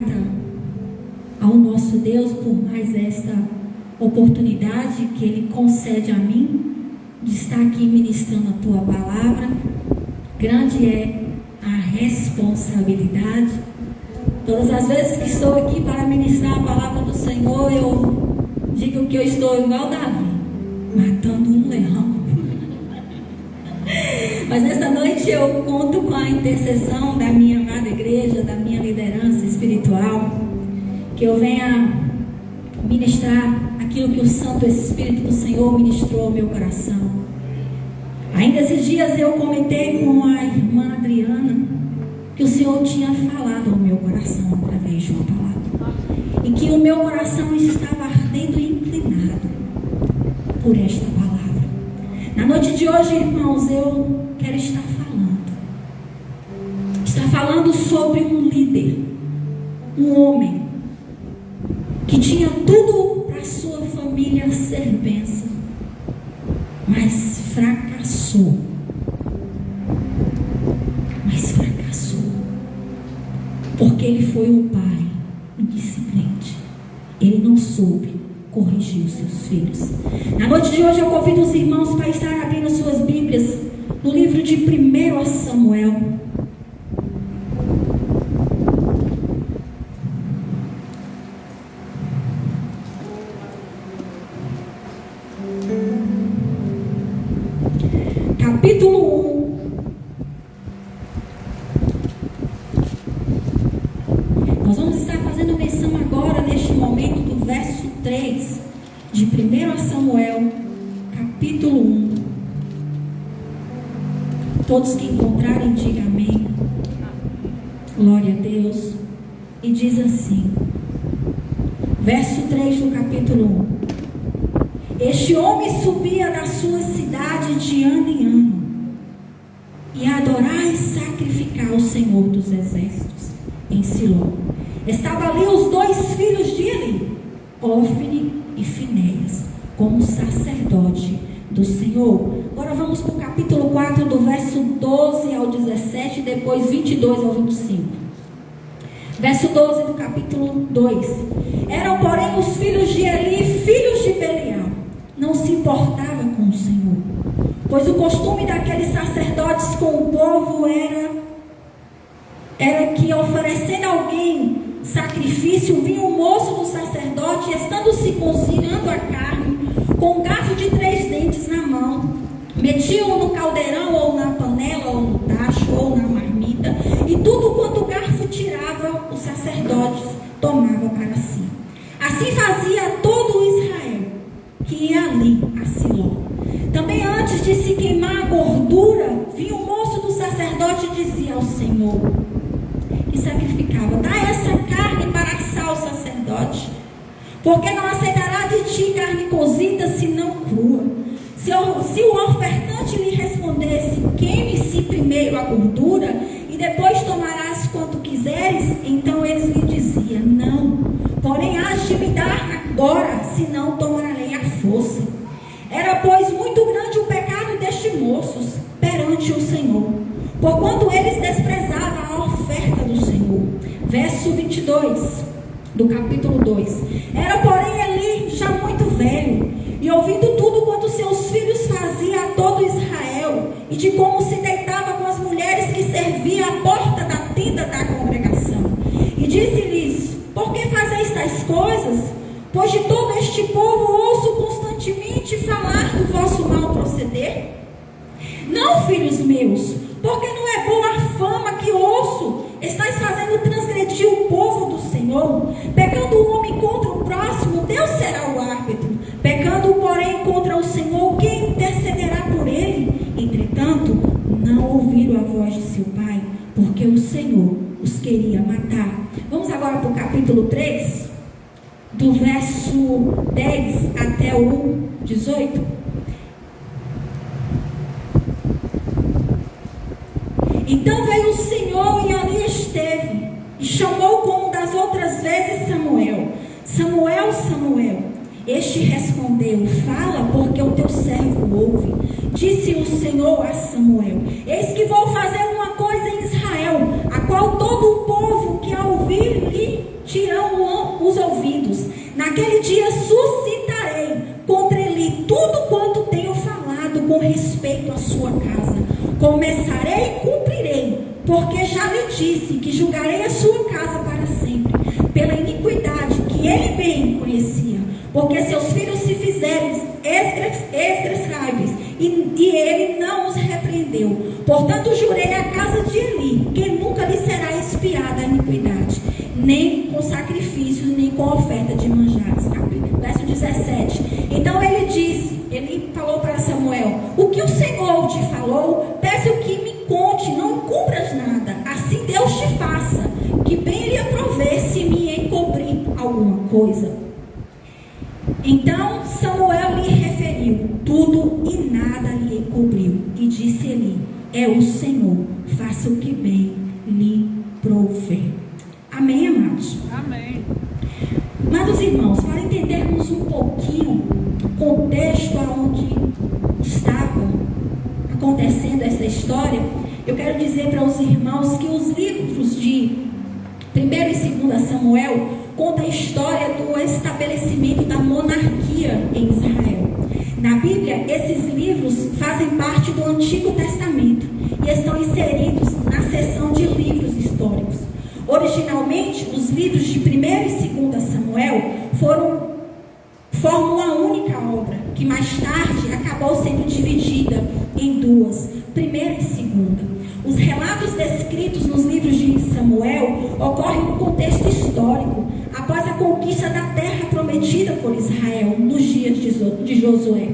ao nosso Deus por mais esta oportunidade que Ele concede a mim de estar aqui ministrando a Tua palavra. Grande é a responsabilidade. Todas as vezes que estou aqui para ministrar a palavra do Senhor, eu digo que eu estou igual Davi, matando um leão. Mas nesta noite eu conto com a intercessão da minha amada igreja, da minha liderança espiritual, que eu venha ministrar aquilo que o Santo Espírito do Senhor ministrou ao meu coração. Ainda esses dias eu comentei com a irmã Adriana que o Senhor tinha falado ao meu coração através de uma palavra, e que o meu coração estava ardendo e inclinado por esta palavra. Na noite de hoje, irmãos, eu quero estar falando sobre um líder, um homem que tinha tudo para sua família ser bênção, mas fracassou. Porque ele foi um pai indisciplinante. Ele não soube corrigir os seus filhos. Na noite de hoje eu convido os irmãos para estar abrindo suas Bíblias no livro de 1 Samuel. Capítulo 1. Nós vamos estar fazendo menção agora, neste momento, do verso 3 de 1 Samuel, capítulo 1. Todos que encontrarem, digam amém. Glória a Deus. E diz assim, verso 3 do capítulo 1. Este homem subia da sua cidade de ano em ano, e adorar e sacrificar ao Senhor dos Exércitos em Siló. Estava ali os dois filhos de Eli, Ofni e Finéias, como sacerdote do Senhor. Agora vamos para o capítulo 4, do verso 12 ao 17, depois 22 ao 25. Verso 12 do capítulo 2. Eram, porém, os filhos de Eli, filhos de Belial. Não se importava com o Senhor, pois o costume daqueles sacerdotes com o povo era que, oferecendo a alguém sacrifício, vinha o moço do sacerdote, estando se cozinhando a carne, com um garfo de 3 dentes na mão, metiam no caldeirão, ou na panela, ou no tacho, ou na marmita, e tudo quanto o garfo tirava, os sacerdotes tomavam para si. Assim fazia todo o Israel que ia ali a Siló. Também antes de se queimar a gordura, vinha o moço do sacerdote e dizia ao Senhor que sacrificava: dá essa carne para assar o sacerdote, porque não aceitará de ti carne cozida, senão crua. Se o ofertante lhe respondesse: queime-se primeiro a gordura, e depois tomarás quanto quiseres, então eles lhe diziam: não, porém hás de me dar agora, senão tomarei a força. Era, pois, muito grande o pecado destes moços perante o Senhor, porquanto eles desprezavam a oferta do Senhor. Verso 22 do capítulo 2. Era, porém, Eli já muito velho, e ouvindo tudo quanto seus filhos faziam a todo Israel, e de como se deitava com as mulheres que serviam à porta da tenda da congregação, e disse-lhes: por que fazeis tais coisas? Pois de todo este povo ouço constantemente falar do vosso mau proceder. Não, filhos meus, porque não é boa a fama que ouço. Estais fazendo transgredir o povo do Senhor. Pecando o homem contra o próximo, Deus será o árbitro. Pecando, porém, contra o Senhor, quem intercederá por ele? Entretanto, não ouviram a voz de seu pai, porque o Senhor os queria matar. Vamos agora para o capítulo 3, do verso 10 até o 18. Então veio o Senhor e ali esteve, e chamou como das outras vezes Samuel. Samuel, Samuel. Este respondeu: fala, porque o teu servo ouve. Disse o Senhor a Samuel: eis que vou fazer uma coisa em Israel, a qual todo o povo que a ouvir lhe tirão os ouvidos. Naquele dia suscitarei contra ele tudo quanto tenho falado com respeito à sua casa. Começarei e cumprirei, porque já lhe disse que julgarei a sua casa para sempre, pela iniquidade que ele bem conhecia, porque seus filhos se fizerem execráveis, e ele não os repreendeu. Portanto, jurei à casa de Eli, que nunca lhe será expiada a iniquidade, nem com sacrifícios, nem com oferta de manjares. Verso 17. Então ele falou para Samuel: o que o Senhor te falou, peço que me conte, não encubras nada, assim Deus te faça, que bem lhe aprover se me encobrir alguma coisa. Então Samuel lhe referiu tudo e nada lhe encobriu, e disse Eli: é o Senhor, faça o que bem lhe prover. Amém, amados? Amém. Amados irmãos, para entendermos um pouquinho o contexto onde estava acontecendo essa história, eu quero dizer para os irmãos que os livros de 1 e 2 Samuel contam a história do estabelecimento da monarquia em Israel. Na Bíblia, esses livros fazem parte do Antigo Testamento e estão inseridos na seção de livros históricos. Originalmente, os livros de 1 e 2 Samuel formam uma única obra, que mais tarde acabou sendo dividida em duas, 1 e 2. Os relatos descritos nos livros de Samuel ocorrem no contexto histórico, após a conquista da terra prometida por Israel, nos dias de Josué.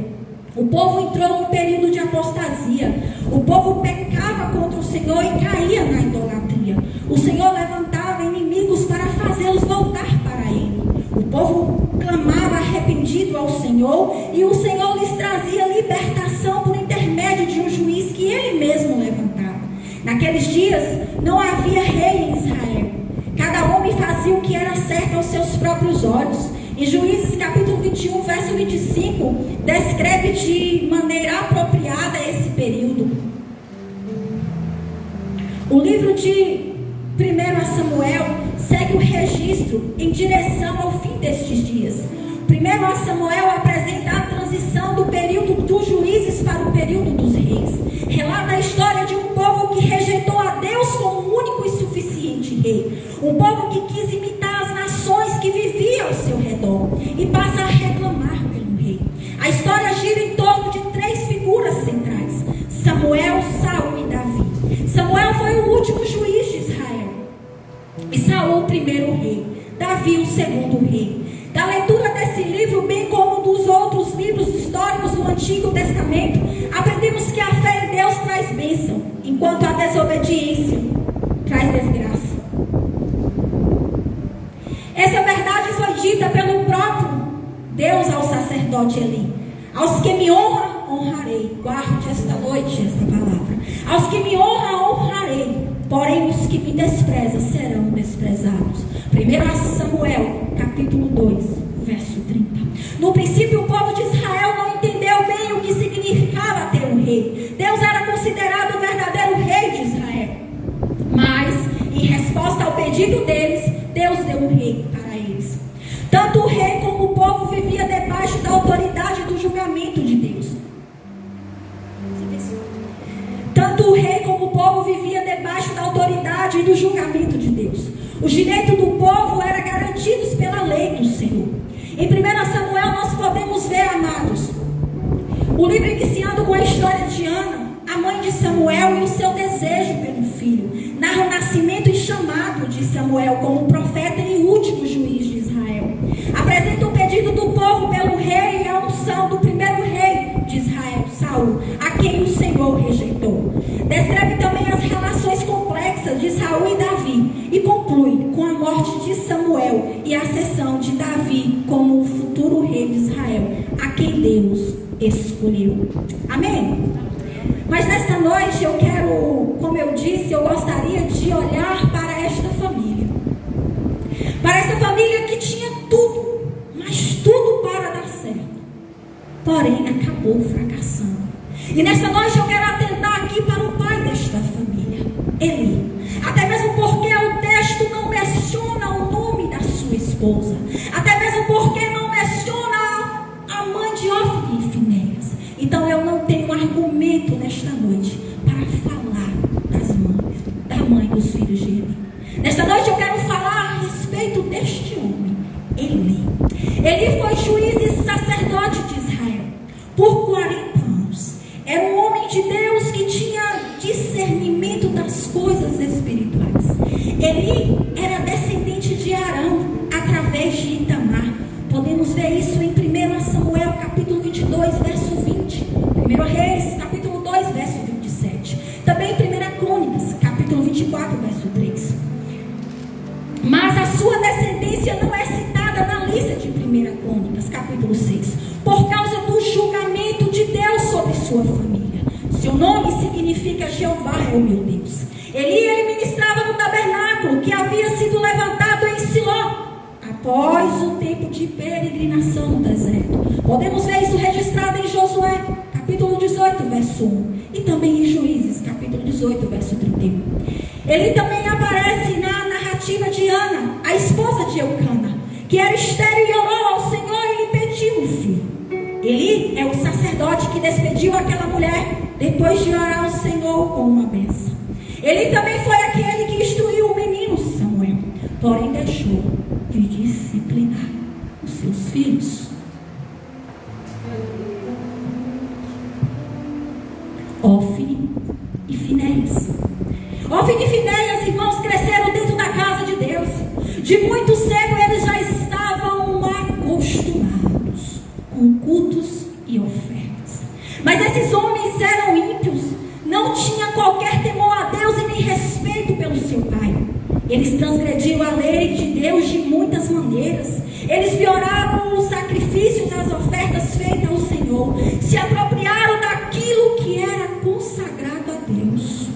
O povo entrou num período de apostasia. O povo pecava contra o Senhor e caía na idolatria. O Senhor levantava inimigos para fazê-los voltar para Ele. O povo clamava arrependido ao Senhor, e o Senhor lhes trazia libertação por intermédio de um juiz que Ele mesmo levantava. Naqueles dias não havia rei em Israel. Cada homem fazia o que era certo aos seus próprios olhos. Em Juízes capítulo 21, verso 25, descreve de maneira apropriada esse período. O livro de 1 Samuel segue o registro em direção ao fim destes dias. 1 Samuel apresenta a transição do período dos juízes para o período dos reis. Relata a história de um povo que rejeitou a Deus como único e suficiente rei. Um povo que quis imitar as nações que viviam ao seu redor e passa a reclamar pelo rei. A história gira em torno de 3 figuras centrais: Samuel, Saul e Davi. Samuel foi o último juiz de Israel e Saul o primeiro rei, Davi o segundo rei. Da leitura desse livro, bem como dos outros livros históricos do Antigo Testamento, aprendemos que a fé em Deus traz bênção, enquanto a desobediência traz desgraça. Essa verdade foi dita pelo próprio Deus ao sacerdote Eli: aos que me honram, honrarei. Guarde esta noite esta palavra. Aos que me honram, honrarei, porém os que me desprezam serão desprezados. 1 Samuel capítulo 2, verso 30. No princípio, o povo de Israel não entendeu bem o que significava ter um rei. Deus era considerado o verdadeiro rei de Israel, mas em resposta ao pedido deles, Deus deu um rei para eles. Tanto o rei como o povo vivia debaixo da autoridade do julgamento de Deus. Tanto o rei como o povo vivia debaixo da autoridade e do julgamento de Deus. Os direitos do povo eram garantidos pela lei do Senhor. Em 1 Samuel nós podemos ver, amados, o livro iniciando com a história de Ana, a mãe de Samuel, e o seu desejo pelo filho. Narra o nascimento e chamado de Samuel como profeta e último juiz de Israel. Apresenta o pedido do povo pelo rei e a unção do primeiro rei de Israel, Saul, a quem o Senhor rejeitou. Descreve também as relações complexas de Saul e Davi e conclui com a morte de Samuel e a ascensão de Davi como o futuro rei de Israel, a quem Deus escolheu. Amém? Mas nesta noite eu quero, como eu disse, eu gostaria de olhar para esta família. Para esta família que tinha tudo, mas tudo para dar certo. Porém, acabou fracassando. E nesta noite eu quero atentar aqui para o pai desta família, Eli. Até mesmo porque o texto não menciona o nome da esposa. Até mesmo porque não menciona a mãe de Ofni e Finéias. Então eu não tenho argumento nesta noite para falar da mãe dos filhos de Eli. Nesta noite eu quero falar a respeito deste homem, Eli. Eli foi juiz e sacerdote de Israel por 40 anos. Era um homem de Deus que tinha discernimento das coisas espirituais. Eli era descendente de Arão através de Itamar. Podemos ver isso em 1 Samuel capítulo 22, verso 20. 1 Reis capítulo 2, verso 27. Também em 1 Crônicas capítulo 24, verso 3. Mas a sua descendência não é citada na lista de 1 Crônicas capítulo 6, por causa do julgamento de Deus sobre sua família. Seu nome significa Jeová é o meu Deus. Ele ministrava no tabernáculo que havia sido levantado em Siló, após o tempo de peregrinação no deserto. Podemos ver isso registrado em Josué, capítulo 18, verso 1. E também em Juízes, capítulo 18, verso 31. Ele também aparece na narrativa de Ana, a esposa de Eucana, que era estéril e orou ao Senhor e lhe pediu um filho. Ele é o sacerdote que despediu aquela mulher depois de orar ao Senhor com uma bênção. Ele também foi aquele que instruiu o menino Samuel, porém deixou de disciplinar os seus filhos. Ofni e Finéias. Ofni e Finéias, irmãos, cresceram dentro da casa de Deus. De muito cedo eles já estavam acostumados com cultos e ofertas. Mas esses homens eram ímpios, não tinham qualquer temor a Deus e nem respeito pelo seu pai. Eles transgrediram a lei de Deus de muitas maneiras. Eles violaram os sacrifícios, as ofertas feitas ao Senhor. Se apropriaram daquilo que era consagrado a Deus.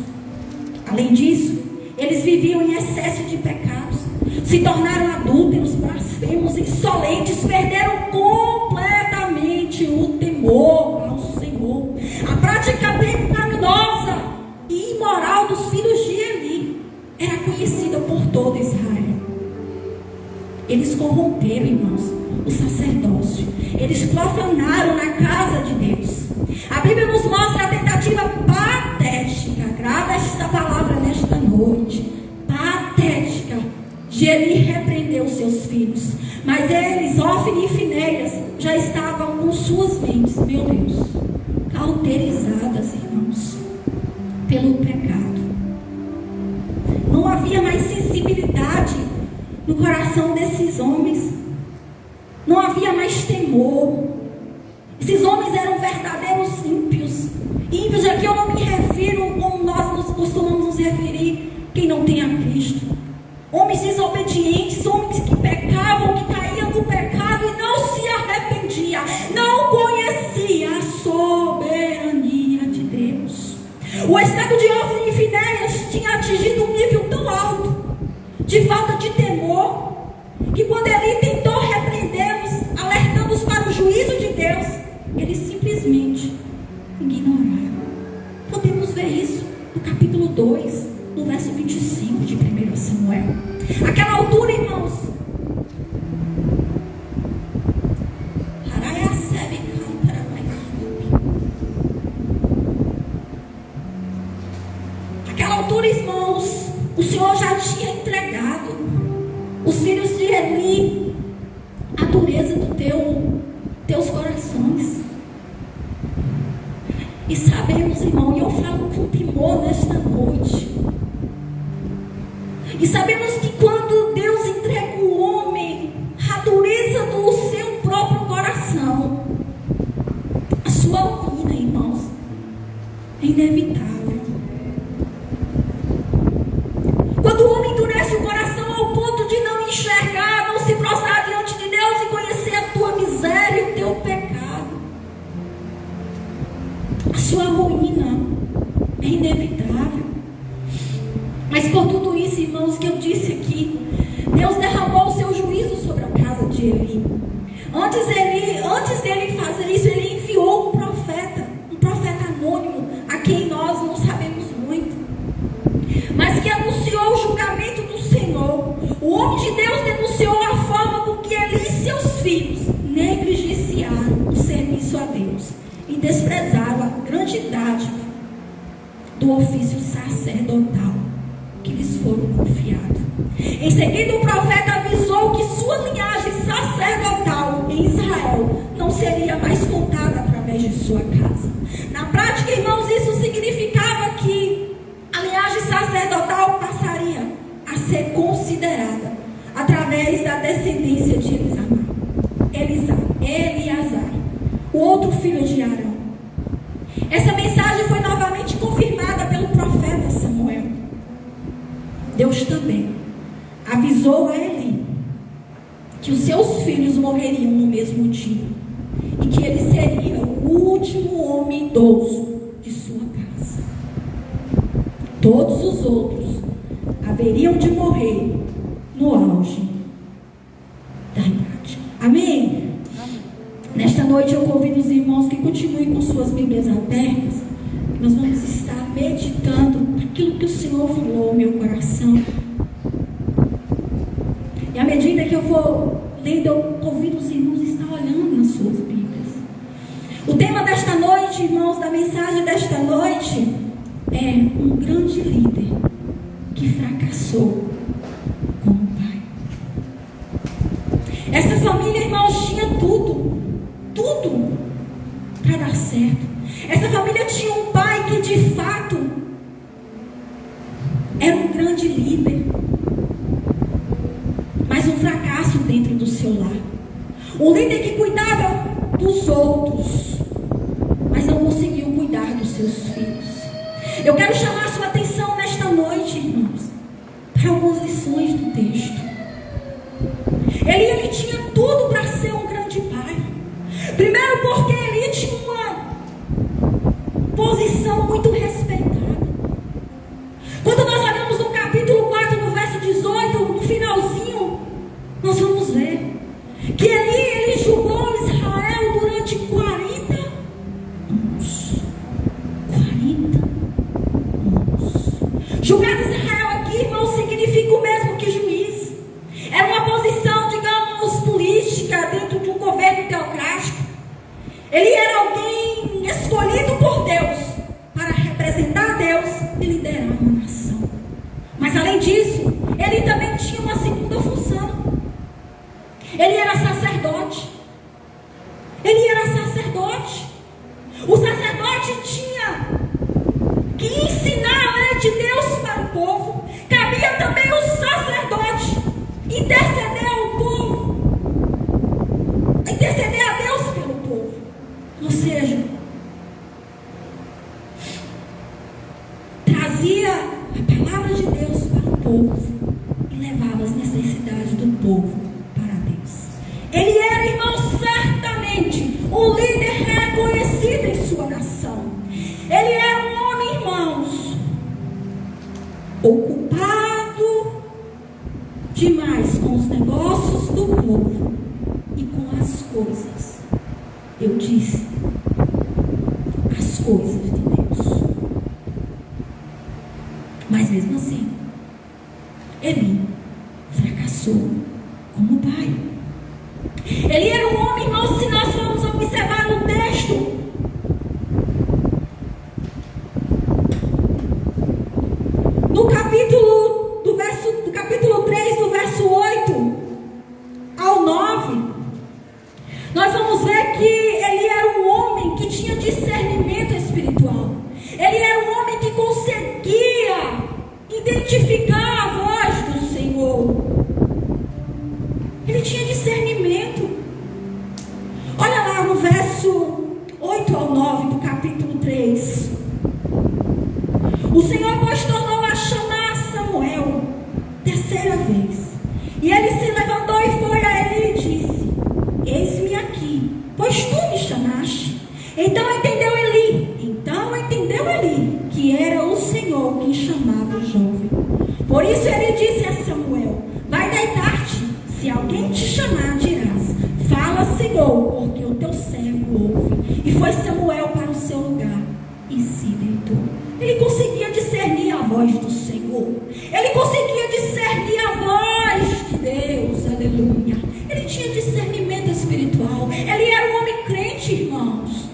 Além disso, eles viviam em excesso de pecados. Se tornaram adúlteros, blasfemos, insolentes. Perderam completamente o temor ao Senhor. A prática pecaminosa e imoral dos filhos de Eli era conhecida por todo Israel. Eles corromperam, irmãos, o sacerdócio. Eles profanaram na casa de Deus. A Bíblia nos mostra a tentativa patética, grava esta palavra nesta noite, patética, de Eli repreender os seus filhos. Mas eles, Ofni e Finéias, já estavam com suas mentes, meu Deus, cauterizadas, irmãos, pelo pecado. Não havia mais sensibilidade no coração desses homens. Não havia mais temor. Esses homens eram verdadeiros ímpios. Ímpios aqui eu não me refiro como nós nos costumamos nos referir, quem não tem a Cristo. Homens desobedientes, homens que pecavam, que caíam no pecado e não se arrependiam, não conhecia a soberania de Deus. O estado de Ofni e Finéias tinha atingido um nível tão alto de falta de temor, que quando Eli tentou repreendê-los, alertando-os para o juízo de Deus, eles simplesmente ignoraram. Podemos ver isso no capítulo 2, no verso 25 de 1 Samuel. Aquela altura, irmãos, aquela altura, irmãos, o Senhor já tinha entregado os filhos de Eli à dureza do teus corações. E sabemos, irmão, e eu falo com temor nesta noite, e sabemos que quando Deus entrega o homem à dureza do seu próprio coração, a sua ruína, irmãos, é inevitável. Quando o homem endurece o coração ao ponto de não enxergar, não se prostrar diante de Deus e conhecer a tua miséria e o teu pecado, a sua ruína é inevitável. Mas por tudo isso, irmãos, que eu disse aqui, desprezaram a grande dádiva do ofício sacerdotal que lhes foram confiado. Em seguida, o profeta avisou que sua linhagem sacerdotal em Israel não seria mais contada através de sua casa. Na prática, irmãos, isso significava que a linhagem sacerdotal passaria a ser considerada através da descendência de Eleazar, o outro filho de Arão. Essa mensagem foi novamente confirmada pelo profeta Samuel. Deus também avisou a Eli que os seus filhos morreriam no mesmo dia e que ele seria o último homem idoso de sua casa. Todos os outros haveriam de morrer no auge da idade. Amém? Nesta noite eu convido os irmãos que continuem com suas Bíblias abertas. Nós vamos estar meditando aquilo que o Senhor falou ao meu coração. E à medida que eu for lendo, eu convido os irmãos a estar olhando nas suas Bíblias. O tema desta noite, irmãos, da mensagem desta noite é um grande líder que fracassou como pai. Essa família, irmãos, tinha tudo para dar certo. Essa família tinha um pai que de fato era um grande líder, mas um fracasso dentro do seu lar. Um líder que cuidava dos outros, mas não conseguiu cuidar dos seus filhos. Eu quero chamar a sua atenção nesta noite, irmãos, para algumas lições do texto. Ele tinha tudo para ser um grande pai. Primeiro porque ele tinha uma posição muito respeitada. Quando nós olhamos no capítulo 4, no verso 18, no finalzinho, nós vamos ver que ele julgou Israel durante 40 anos. 40 anos. Julgar Israel aqui, irmão, significa o mesmo que juiz. Era uma posição, digamos, política dentro de um governo teocrático. Ele era alguém escolhido por Deus para representar Deus e liderar uma nação. Mas além disso, ele também tinha uma segunda função. Ele era sacerdote. O sacerdote tinha que ensinar a lei de Deus para o povo. Cabia também o sacerdote interceder ao povo, interceder a Deus pelo povo. Ou seja, trazia a palavra de Deus para o povo e levava as necessidades do povo para Deus. Ele era, irmão, certamente um líder reconhecido em sua nação. Ele era um homem, irmãos, ocupado demais com os negócios do povo e com as coisas. Eu disse, as coisas de Deus. Mas mesmo assim, ele fracassou como pai. Ele era um homem, irmãos, se nós formos observar no texto, no capítulo 3, do verso 8 ao 9, nós vamos ver que ele era um homem que tinha discernimento espiritual. Ele era um homem que conseguia identificar a voz do Senhor. Ele tinha discernimento. Olha lá no verso 8 ao 9 do capítulo 3. O Senhor, pois, tornou a chamar Samuel terceira vez. E ele se levantou e foi a ele e disse: Eis-me aqui, pois tu me chamaste. Então entendeu Eli que era o Senhor quem chamava o jovem. Por isso ele disse a Samuel: Vai deitar-te, se alguém te chamar, dirás: Fala, Senhor, porque o teu servo ouve. E foi Samuel para o seu lugar e se deitou. Ele conseguia discernir a voz do Senhor. Ele conseguia discernir a voz de Deus. Aleluia. Ele tinha discernimento espiritual. Ele era um homem crente, irmãos.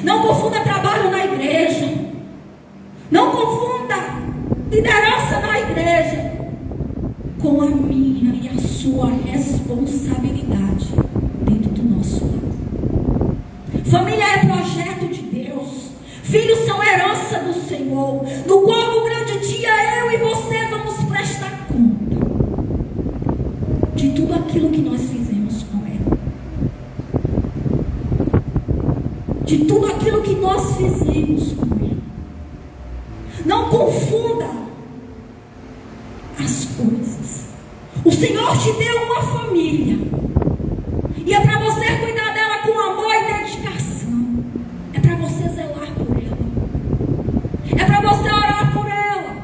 Não confunda trabalho na igreja. Não confunda liderança na igreja com a minha e a sua responsabilidade dentro do nosso lar. Família é projeto de Deus. Filhos são herança do Senhor, no qual no grande dia eu e você vamos prestar conta de tudo aquilo que nós fizemos com ela. De tudo aquilo que nós fizemos com ela. Não confunda as coisas. O Senhor te deu uma família, e é para você cuidar dela com amor e dedicação. É para você zelar por ela. É para você orar por ela.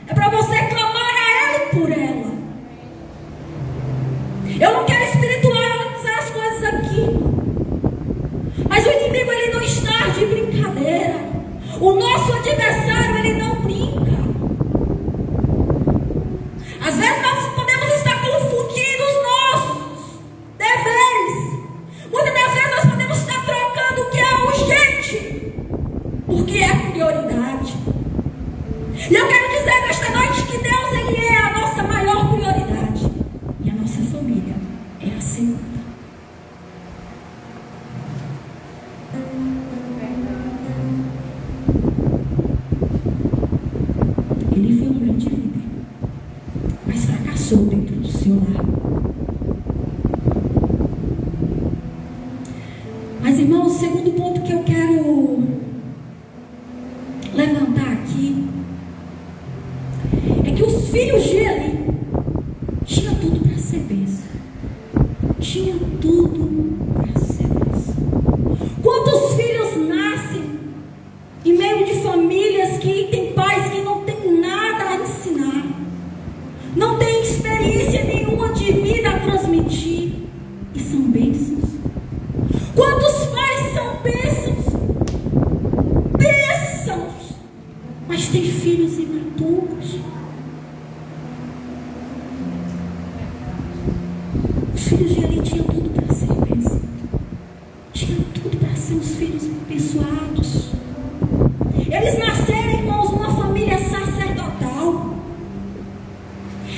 É para você clamar a Ele por ela. Eu não quero espiritualizar as coisas aqui, mas o inimigo, ele não está de brincadeira. O nosso adversário, ele não brinca. Às vezes nós podemos estar confundindo os nossos deveres. Muitas das vezes nós podemos estar trocando o que é urgente por que é prioridade. E eu quero dizer nesta noite que Deus, ele é a nossa maior prioridade, e a nossa família é a segunda. Ele foi um grande líder, mas fracassou dentro do seu lar. Mas, irmãos, o segundo ponto que eu quero levantar aqui é que os filhos de Eli tinham tudo para ser bênção. Tinha tudo para ser bênção. Quantos filhos nascem em meio de famílias que têm pais que não têm nada a ensinar, não têm experiência nenhuma de vida a transmitir, e são bênçãos? Quantos pais são bênçãos? Bênçãos, mas têm filhos imaturos. Os filhos de Eli tinham tudo para ser bênção. Tinham tudo para ser os filhos abençoados. Eles nasceram, irmãos, numa família sacerdotal.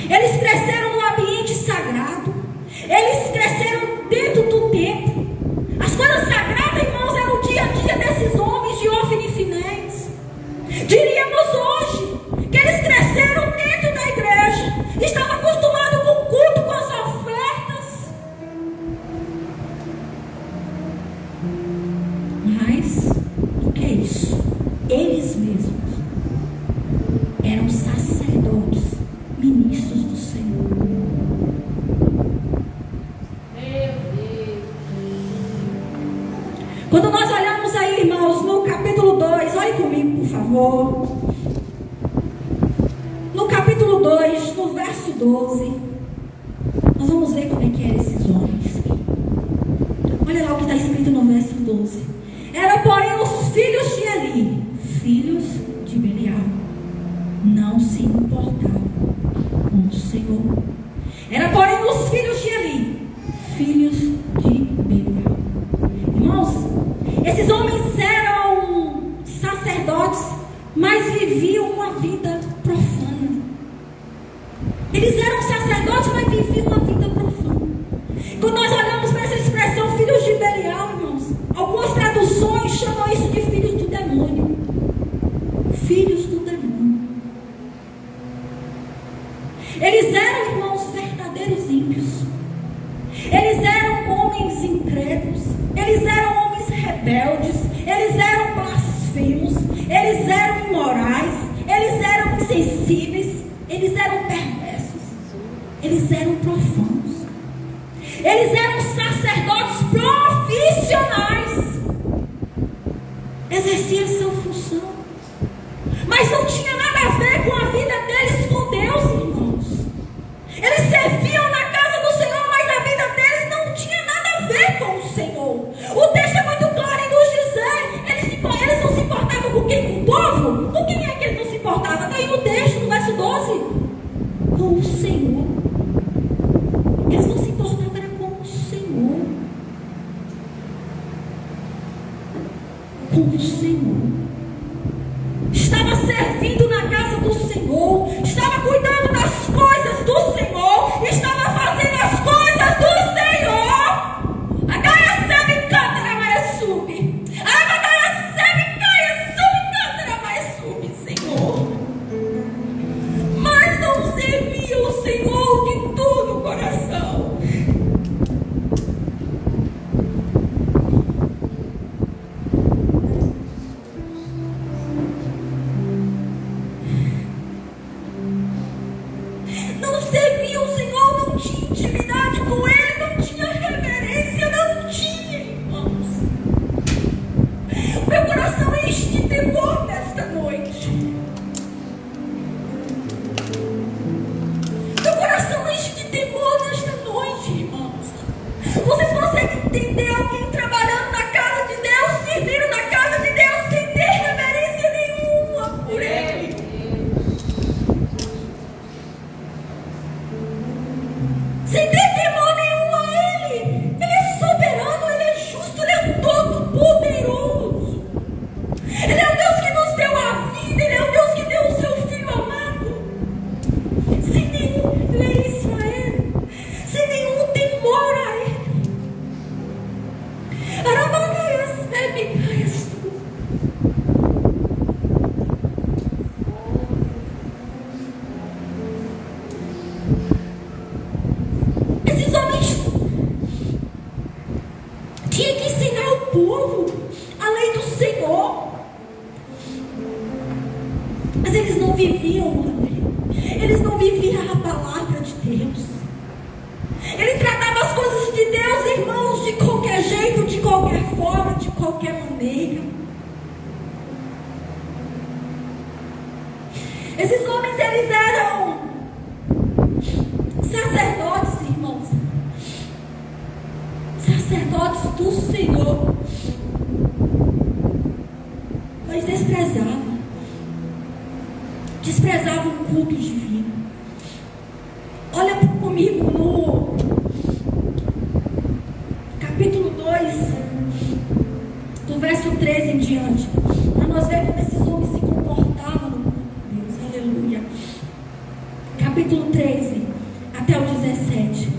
Eles cresceram no ambiente sagrado. Eles cresceram dentro do templo. As coisas sagradas, irmãos, eram o dia a dia desses homens de Ofni e Finéis. Diríamos hoje que eles cresceram dentro da igreja. Estavam acostumados com o culto, com as ofertas. Mas, o que é isso? Eles mesmos eram sacerdotes, ministros do Senhor. Quando nós olhamos aí, irmãos, no capítulo 2, olhe comigo, por favor. No capítulo 2, no verso 12, nós vamos ver como é que eram esses homens. Olha lá o que está escrito no verso 12. Era, porém, os filhos de Eli, filhos de Belial, não se importavam com o Senhor. Era, porém, os filhos de Eli, filhos de Belial. Irmãos, esses homens eram sacerdotes, mas viviam uma vida profana. Eles eram sacerdotes, mas viviam uma vida profana. Quando nós olhamos para essa expressão, filhos de Belial, irmãos, algumas traduções chamam isso de filhos do demônio. Filhos do demônio. Eles eram, irmãos, verdadeiros ímpios. Eles eram homens incrédulos. Eles eram homens rebeldes. Eles eram blasfemos. Eles eram imorais. Eles eram insensíveis. Eles eram perversos. Eles eram profanos. Eles eram sacerdotes profissionais. Exerciam sua função, mas não tinha nada a ver com a vida deles com Deus, irmãos. Eles serviam na casa do Senhor, mas a vida deles não tinha nada a ver com o Senhor. O texto é muito claro em nos dizer, eles não se importavam com quem? Com o povo? Com quem é que eles não se importavam? Está aí no texto, no verso 12. Com o Senhor. Eles não se importavam era com o Senhor. com o Senhor. Estava servindo na casa do Senhor. Estava cuidando das coisas do Senhor. Estava fazendo as coisas do Senhor. A Gaia sabe canta na Maia sube. A Gaia sabe caia sube canta na Maia sube, Senhor. Mas não servia o Senhor de todo o coração. Não servia o Senhor, não tinha intimidade com Ele, não tinha reverência, não tinha, irmãos. Meu coração enche de temor nesta noite. Meu coração enche de temor nesta noite, irmãos. Vocês conseguem entender alguém trabalhando na casa de Deus, servindo na casa de Deus, sem ter reverência nenhuma por Ele? Sem ter temor nenhum a Ele. Ele é soberano, Ele é justo, Ele é todo poderoso. Ele é o Deus que nos deu a vida, Ele é o Deus que deu o seu Filho amado. Sem nenhum reverência a Ele, sem nenhum temor a Ele. Arabagaias, nebigaias. Esses homens tinham que ensinar o povo a lei do Senhor. Mas eles não viviam a lei. Eles não viviam a palavra de Deus. Ele tratava as coisas de Deus, irmãos, de qualquer jeito, de qualquer forma, de qualquer maneira. Esses homens, eles eram sacerdotes, irmãos. Sacerdotes do Senhor. Mas desprezavam o culto divino. Olha comigo no capítulo 2, do verso 13 em diante, para nós ver como esses homens se comportavam. Deus, aleluia. Capítulo 13 até o 17.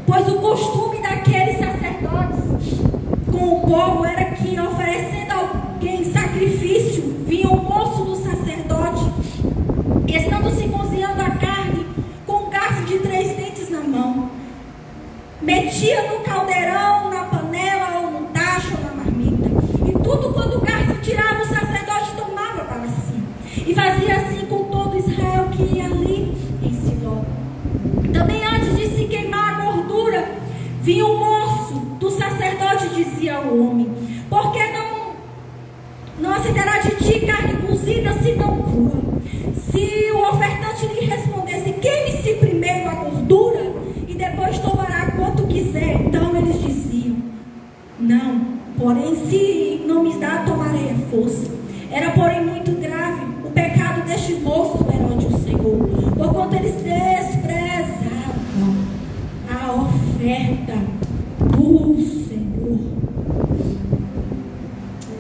Pois o costume daqueles sacerdotes com o povo era que, oferecendo a alguém sacrifício, vinha o moço do sacerdote, estando se cozinhando a carne, com um garfo de 3 dentes na mão, metia no caldeirão, na panela, ou no tacho, ou na marmita, e tudo quando o garfo tirava, o sacerdote tomava para si, e fazia assim com todo Israel que ia ali em Siló. Também antes de se queimar a gordura, vinha o moço do sacerdote e dizia ao homem: por que não aceitará de ti carne cozida se não crua? Se o ofertante lhe respondesse: queime-se primeiro a gordura e depois tomará quanto quiser, então eles diziam: não, porém se não me dá, tomarei a força. Era porém muito grave o pecado deste moço perante o Senhor, porquanto eles desprezavam a oferta do Senhor.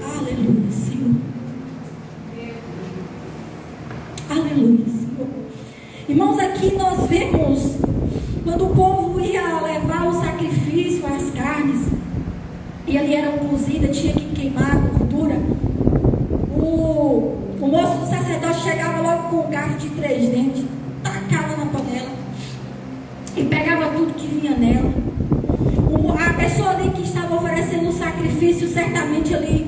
Aleluia, Senhor. Aleluia, Senhor. Irmãos, aqui nós vemos quando o povo ia levar o sacrifício, as carnes, e ali eram cozidas, tinha que queimar a gordura. O moço do sacerdote chegava logo com um garfo de 3 dentes, tacava na panela e pegava tudo que vinha nela. A pessoa ali que estava oferecendo o sacrifício, certamente ali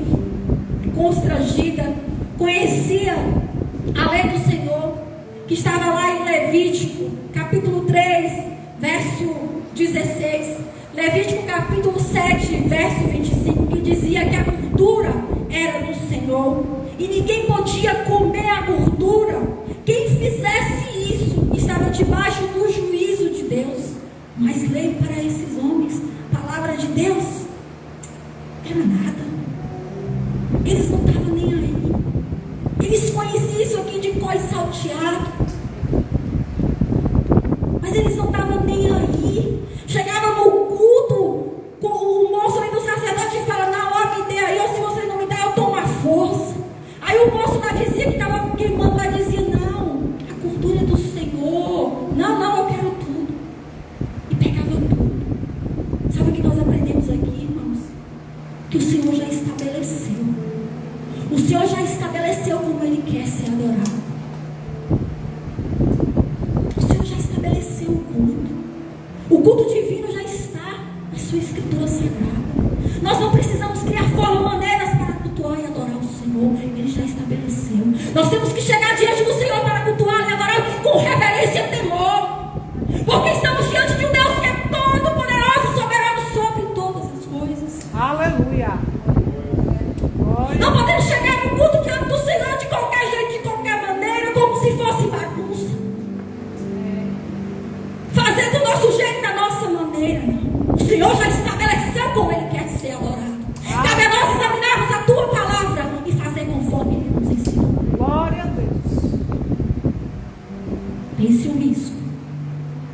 constrangida, conhecia a lei do Senhor, que estava lá em Levítico, capítulo 3, verso 16. Levítico capítulo 7, verso 25, que dizia que a gordura era do Senhor e ninguém podia comer a gordura. Quem fizesse isso estava debaixo do juízo de Deus. Mas lei para esses homens, palavra de Deus, era nada. Eles não estavam nem aí. Eles conheciam isso aqui de có e salteado, mas eles não estavam nem aí. Chegava no culto, com o moço ali do sacerdote e fala: na hora me dê aí, ou se você não me dá, eu tomo que o Senhor já estabeleceu. O Senhor já estabeleceu como Ele quer ser adorado. O Senhor já estabeleceu o culto. O culto divino já está na sua Escritura Sagrada. Nós não precisamos criar formas, maneiras para cultuar e adorar o Senhor. Ele já estabeleceu. Nós temos que chegar diante do Senhor para cultuar e adorar com reverência e temor. Porque estamos diante de um Deus que é todo poderoso e soberano sobre todas as coisas. Aleluia. Não podemos chegar no culto diante do Senhor de qualquer jeito, de qualquer maneira, como se fosse bagunça. Fazer do nosso jeito, da nossa maneira. O Senhor já estabeleceu como Ele quer ser adorado. Cabe a nós examinarmos a Tua palavra e fazer conforme Ele nos ensinou. Glória a Deus. Pense o risco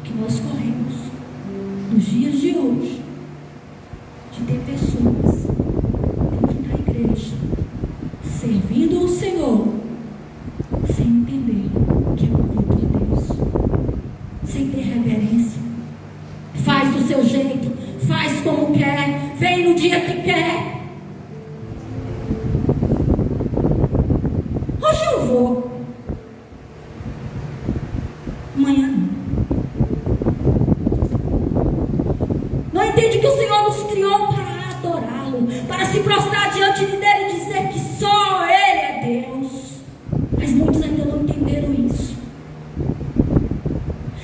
que nós corremos nos dias de hoje de ter pessoas dentro da igreja servindo o Senhor sem entender que é um culto a Deus, sem ter reverência. Faz do seu jeito, faz como quer, vem no dia que quer. Hoje eu vou, amanhã não. Não entende que o Senhor nos criou para adorá-lo, para se prostrar diante dele e dizer que só Ele é Deus. Mas muitos ainda não entenderam isso.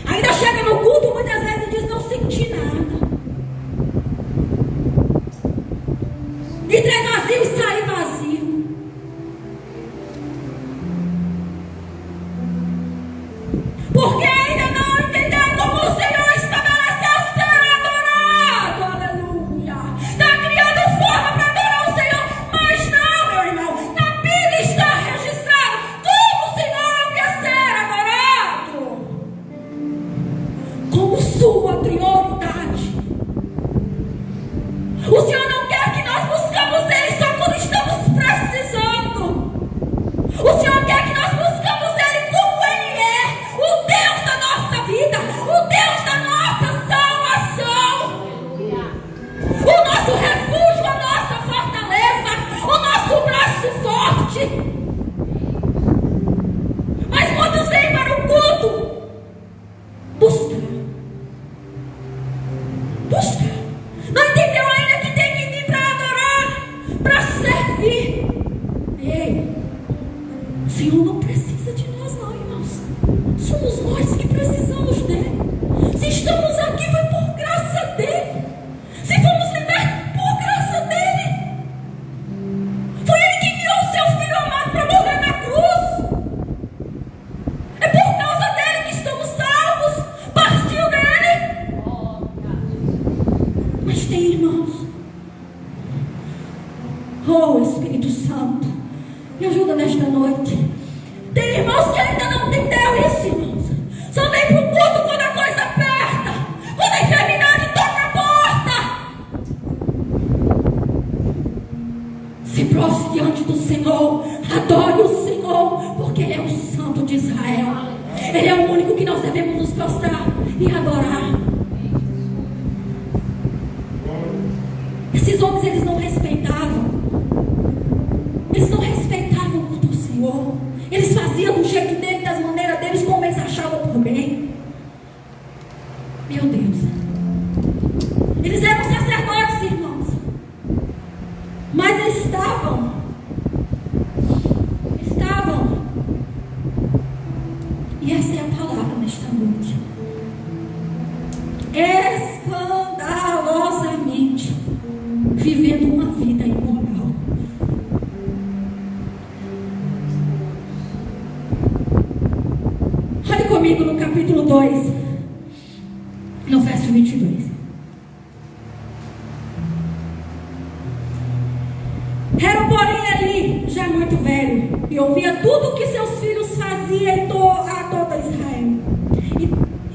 Ainda chega no culto muitas vezes e diz: não senti nada. Entrei vazio e saí vazio. Porque ainda não entenderam como o Senhor estabeleceu ser adorado. Aleluia. Está criando forma para adorar o Senhor. Mas não, meu irmão. Na Bíblia está registrado como o Senhor não quer ser adorado. Como sua prioridade. O Senhor não quer que nós buscamos Ele só quando estamos precisando. O Senhor quer que nós buscamos Ele como Ele é, o Deus da nossa vida, o Deus da nossa salvação, o nosso refúgio, a nossa fortaleza, o nosso braço forte. Mas muitos vêm para o culto buscar. Não entendeu ainda que tem que vir para adorar, para servir. Ei, o Senhor não precisa de nós não, irmãos. Somos nós que precisamos dele. Se estamos aqui foi por graça dele. Se fomos libertos por graça dele. Foi ele que enviou o seu Filho amado para morrer na cruz. É por causa dele que estamos salvos. Partiu dele. Mas tem irmãos. Oh, Espírito Santo, me ajuda nesta noite. Tem irmãos que ainda não entenderam isso, irmãos. Só vem para o culto quando a coisa aperta, quando a enfermidade toca a porta. Se prostre diante do Senhor, adore o Senhor, porque Ele é o Santo de Israel. Ele é o único que nós devemos nos prostrar e adorar. Esses homens, eles não respeitavam. Eles não respeitavam o culto do Senhor. Eles faziam do jeito deles, das maneiras deles, como eles achavam por bem. Meu Deus. Eles eram sacerdotes, irmãos. Mas eles estavam. E essa é a palavra nesta noite. Escandalosamente vivendo uma vida imoral. Olhe comigo no capítulo 2, no verso 22. Era porém ali já muito velho e ouvia tudo o que seus filhos faziam a toda Israel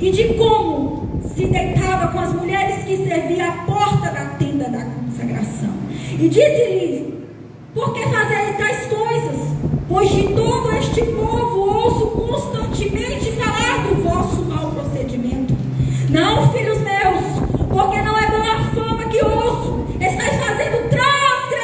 e de como se deitava com as mulheres que serviam à porta da tenda da consagração. E disse-lhes: por que fazeis tais coisas? Pois de todo este povo ouço constantemente falar do vosso mau procedimento. Não, filhos meus, porque não é boa fama que ouço. Estais fazendo transgressão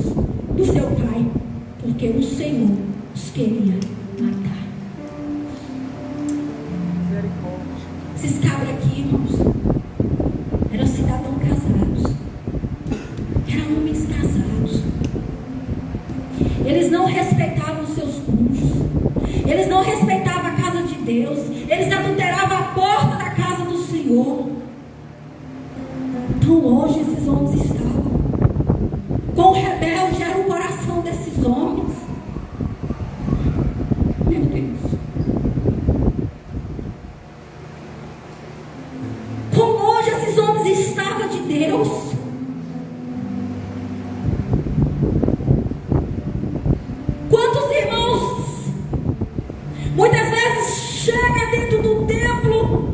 do seu pai, porque o Senhor os queria matar. Misericórdia. Esses cabras aqui, irmãos, eram cidadãos casados, eram homens casados. Eles não respeitavam os seus cônjuges, eles não respeitavam a casa de Deus, eles adulteravam a porta da casa do Senhor. Tão longe esses homens estavam. Quão rebelde era o coração desses homens. Meu Deus. Quão longe esses homens estavam de Deus. Quantos irmãos muitas vezes chegam dentro do templo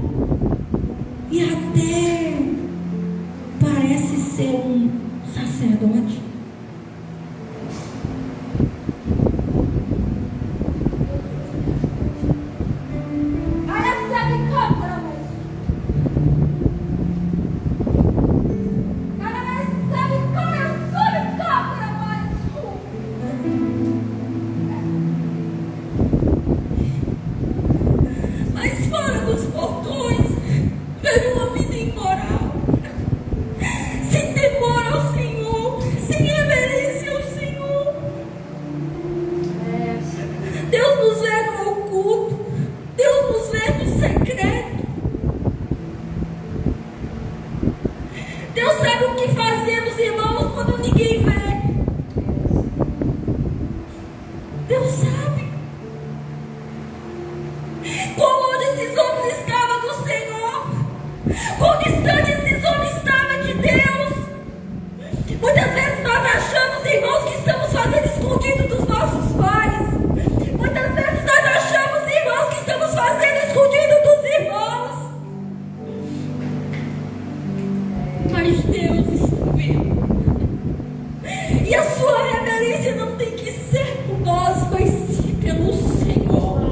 e até parece ser um sacerdote. Mas fora dos portões veio uma vida imoral, sem temor ao Senhor, sem reverência ao Senhor. Deus nos vê no oculto, Deus nos vê no secreto. Deus sabe o que fazemos, irmãos, quando ninguém vê. Deus sabe. Quão longe esses homens estavam do Senhor, quão distante esses homens estavam de Deus. Muitas vezes nós achamos, irmãos, que estamos fazendo escondido dos nossos pais. Muitas vezes nós achamos, irmãos, que estamos fazendo escondido dos irmãos. Mas Deus está vendo. E a sua reverência não tem que ser por nós, mas sim pelo Senhor.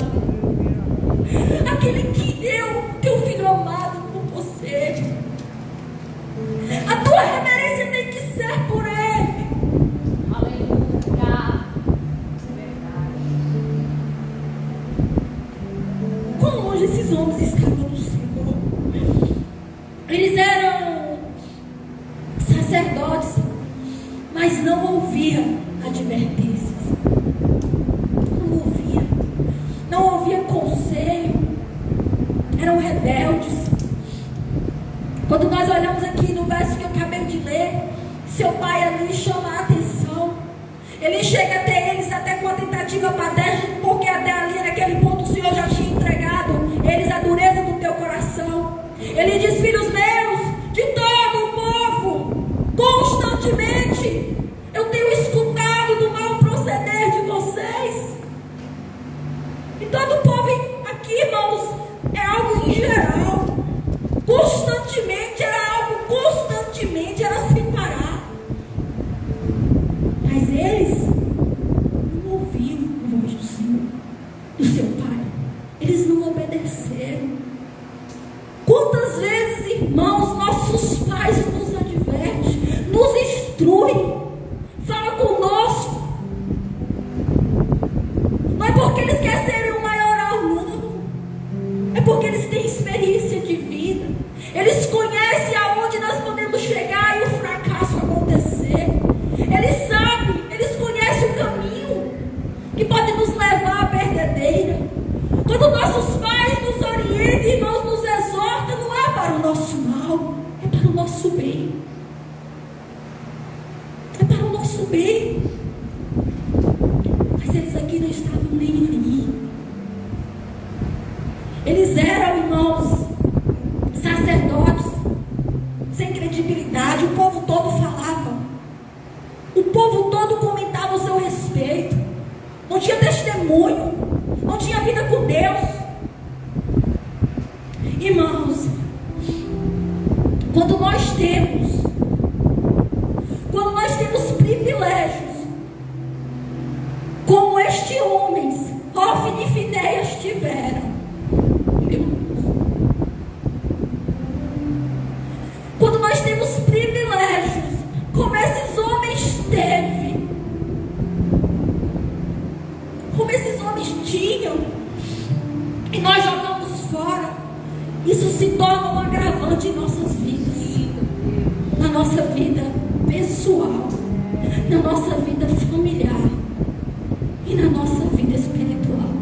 Aquele que deu teu filho amado por você. A tua reverência tem que ser por Ele. Aleluia. Quão longe esses homens estavam do Senhor. Eles eram sacerdotes, mas não ouviam advertências. Não ouvia conselho. Eram rebeldes. Quando nós olhamos aqui no verso que eu acabei de ler, seu pai ali chama a atenção. Ele chega até eles até com a tentativa patética, porque até ali naquele ponto o Senhor já tinha entregado eles a dureza do teu coração. Ele diz: filhos meus, de todo o povo, constantemente eu tenho escutado do mau proceder de vocês. E todo o povo aqui, irmãos, é algo em geral. Constantemente, era sem parar. Mas eles não ouviram a voz do Senhor, do seu Pai. Eles não obedeceram. Quantas vezes, irmãos, nossos pais nos advertem, nos instruem, fala conosco. Não é porque eles querem ser o maior aluno, é porque eles têm experiência de vida. Eles conhecem aonde nós podemos chegar e o fracasso acontecer. Eles sabem, eles conhecem o caminho que pode nos levar à perdedeira. Quando nossos pais nos orientam, irmãos, nos exortam, não é para o nosso mal, é para o nosso bem. É para o nosso bem. Mas eles aqui não estavam nem aí. Eles eram, irmãos, sacerdotes, sem credibilidade. O povo todo falava. O povo todo comentava o seu respeito. Não tinha testemunho. Não tinha vida com Deus. Irmãos, quando nós temos privilégios, como este homens, Hófni e Finéias tiveram, meu Deus. Quando nós temos privilégios, como esses homens teve, tinham e nós jogamos fora, isso se torna um agravante em nossas vidas, na nossa vida pessoal, na nossa vida familiar e na nossa vida espiritual.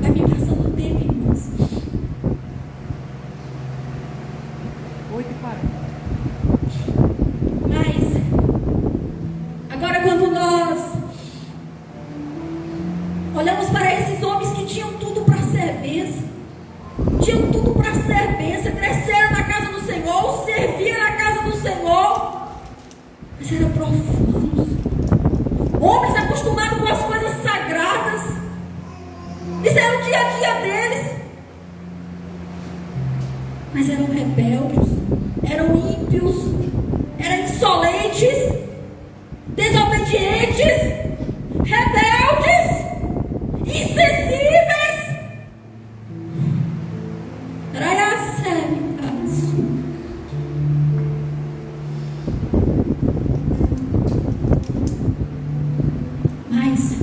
Vai me passando o tempo, irmãos. 8h40. Mas agora, quando nós olhamos para esses homens que tinham tudo para ser bênção, cresceram na casa do Senhor, serviam na casa do Senhor, mas eram profanos, homens acostumados com as coisas sagradas, isso era o dia a dia deles, mas eram rebeldes, eram ímpios, eram insolentes, desobedientes, rebeldes, insensíveis. Mas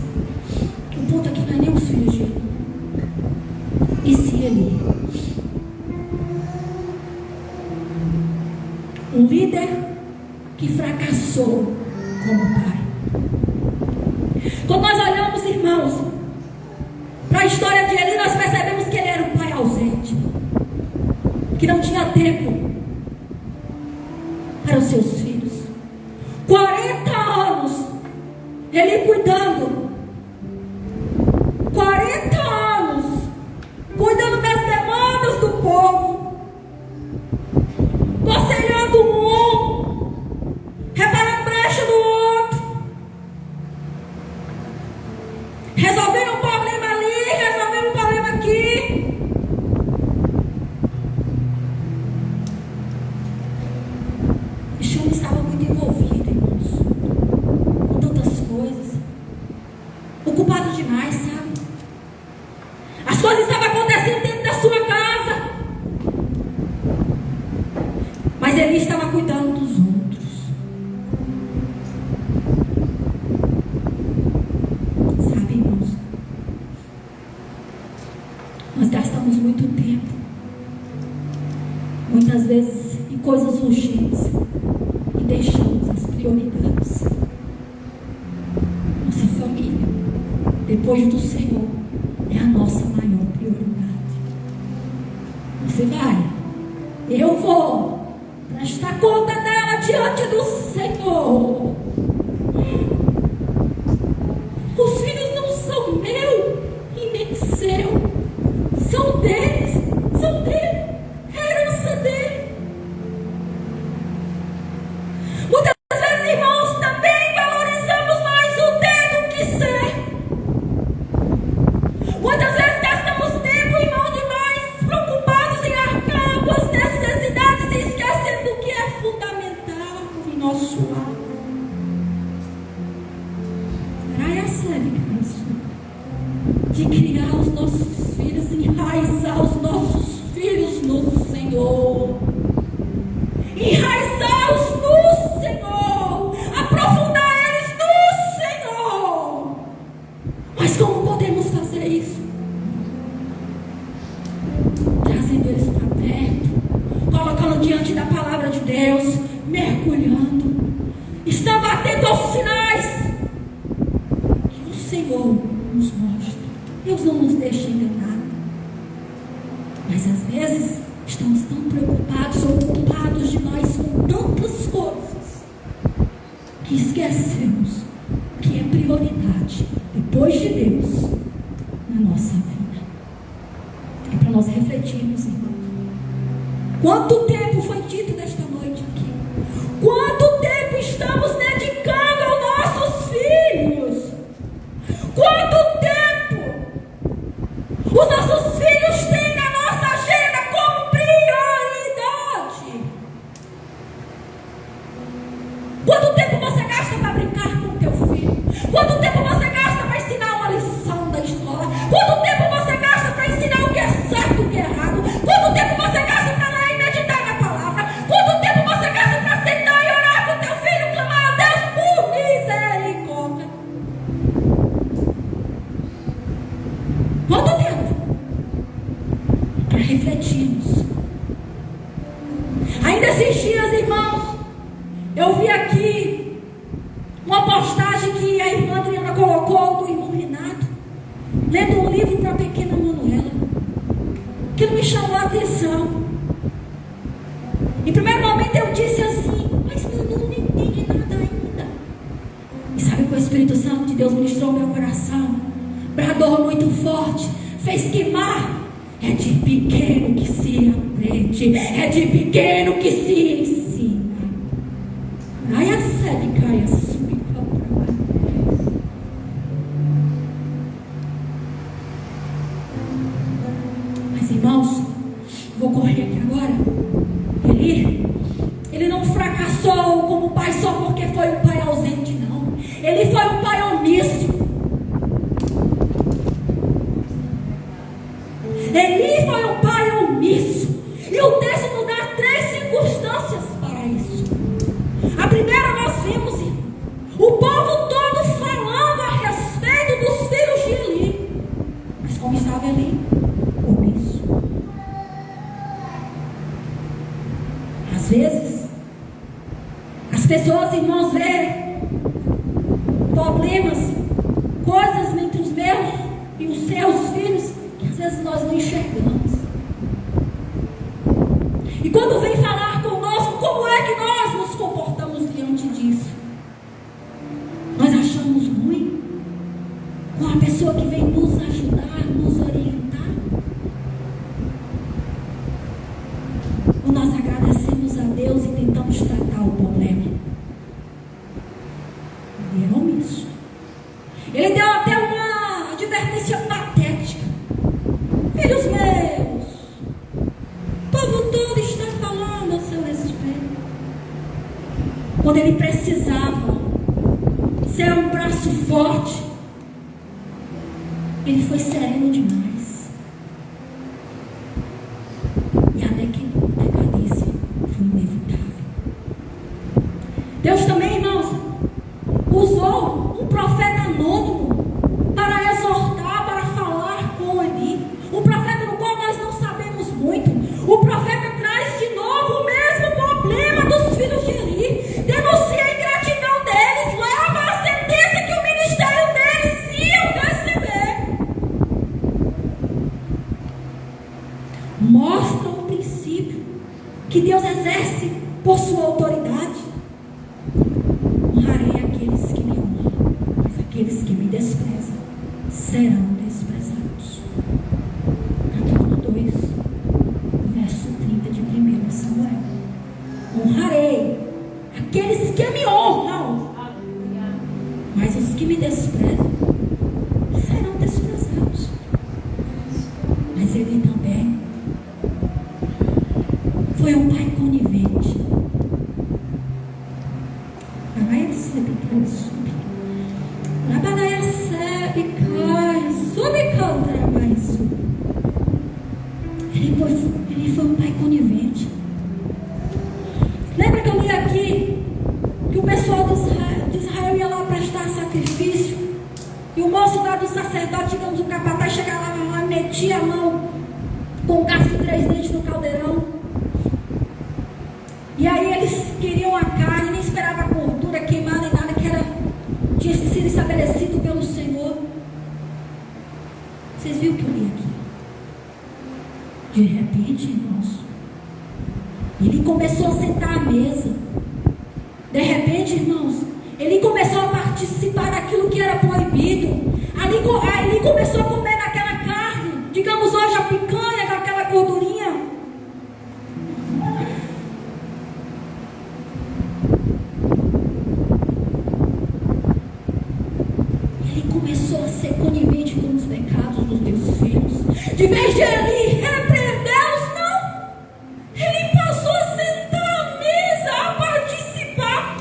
o ponto aqui não é nem os filhos de Eli. E se Eli, um líder que fracassou como pai. Quando nós olhamos, irmãos, para a história de Eli, nós percebemos que ele era um pai ausente, que não tinha tempo para os seus filhos. 40 anos ele cuidando, 40 anos cuidando das demandas do povo, conselhando um, reparando brecha do outro, resolvendo um problema ali, resolvendo um problema aqui. Esse homem estava muito envolvido, irmãos, com tantas coisas, ocupado demais, sabe? As coisas estavam acontecendo dentro da sua casa, mas ele estava cuidando dos outros. Sabe, irmãos, nós gastamos muito tempo, muitas vezes, em coisas urgentes e deixamos as prioridades. Nossa família, depois do Senhor, é a nossa maior prioridade. Você vai, eu vou prestar conta dela diante do Senhor. Os filhos não são meu e nem seu, são deles, são dele, é a herança dele. Muitas vezes, irmãos, também valorizamos mais o ter do que ser. Muitas vezes gastamos tempo, irmão, demais preocupados em arcar com as necessidades e esquecendo do que é fundamental em nosso lar. Era essa de criar os nossos filhos, enraizar os nossos filhos no Senhor, enraizá-los no Senhor, aprofundar eles no Senhor. Mas como podemos fazer isso? Trazendo eles para perto, colocando diante da palavra de Deus, mergulhando, estando atento aos sinais que o Senhor nos mostra. Deus não nos deixa enganar, mas às vezes estamos tão preocupados, ocupados demais com tantas coisas, que esquecemos que é prioridade depois de Deus na nossa vida. É para nós refletirmos, irmão. Quanto tempo foi dito nesta noite aqui? Quanto tempo estamos dedicando aos nossos filhos? Quanto tempo os nossos filhos têm na nossa agenda como prioridade? Quanto tempo você gasta para brincar com o teu filho? Quanto tempo você gasta para ensinar uma lição da escola? Quanto tempo você gasta para ensinar o que é certo e o que é errado? Quanto tempo você gasta para ler e meditar na palavra? Quanto tempo você gasta para sentar e orar com o Eu vi aqui uma postagem que a irmã Adriana colocou do irmão Renato, lendo um livro para a pequena Manuela, que me chamou a atenção. Em primeiro momento eu disse assim, mas Manu não entende nada ainda. E sabe que o Espírito Santo de Deus ministrou meu coração, bradou muito forte, fez queimar. É de pequeno que se aprende, é de pequeno que se ensina. Ai, a sede cai, a sube, mas irmãos, vou correr aqui agora. Ele não fracassou como pai só porque foi um pai ausente, não. Ele foi um pai omisso. Eli foi um pai omisso. E o texto nos dá 3 circunstâncias para isso. A primeira nós vimos, o povo todo falando a respeito dos filhos de Eli. Mas como estava Eli? Omisso. Às vezes, as pessoas, irmãos, veem problemas, coisas entre os meus e os seus filhos, que às vezes nós não enxergamos. E quando vem falar conosco, como é que nós nos comportamos diante disso? Nós achamos ruim com a pessoa que vem nos ajudar, nos orientar? Ou nós agradecemos a Deus e tentamos tratar o problema? Ele era omisso. Ele deu até uma advertência patética. Filhos meus, o povo todo está falando a seu respeito. Quando ele precisava ser um braço forte, ele foi sereno demais. E a decadência foi inevitável. Deus também, irmãos, usou um profeta anônimo para exortar, para falar com Eli. Um profeta no qual nós não sabemos muito. O profeta traz de novo o mesmo problema dos filhos de Eli. Denuncia a ingratidão deles, leva a sentença que o ministério deles ia receber. Mostra o princípio que Deus exerce por sua autoridade. Honrarei aqueles que me honram, mas aqueles que me desprezam serão desprezados. Capítulo 2, verso 30 de 1 Samuel. Honrarei aqueles que me honram, mas os que me desprezam serão desprezados. Mas ele também foi um pai conivente. Ele foi um pai conivente. Lembra que eu li aqui que o pessoal de Israel ia lá prestar sacrifício, e o moço lá do sacerdote, digamos, o capataz, chegava lá e metia a mão com um garfo de 3 dentes no caldeirão. E aí eles queriam a carne, nem esperavam a gordura queimar nem nada, que tinha sido estabelecido pelo Senhor. Vocês viram o que eu li aqui? De repente, irmãos, ele começou a sentar à mesa. De repente, irmãos, ele começou a participar daquilo que era proibido. Ali ele começou a comer daquela carne, digamos hoje a picanha, daquela gordurinha. Ele começou a ser conivente com os pecados dos meus filhos. De vez de ele repreendê-los, não. Ele passou a sentar à mesa, a participar.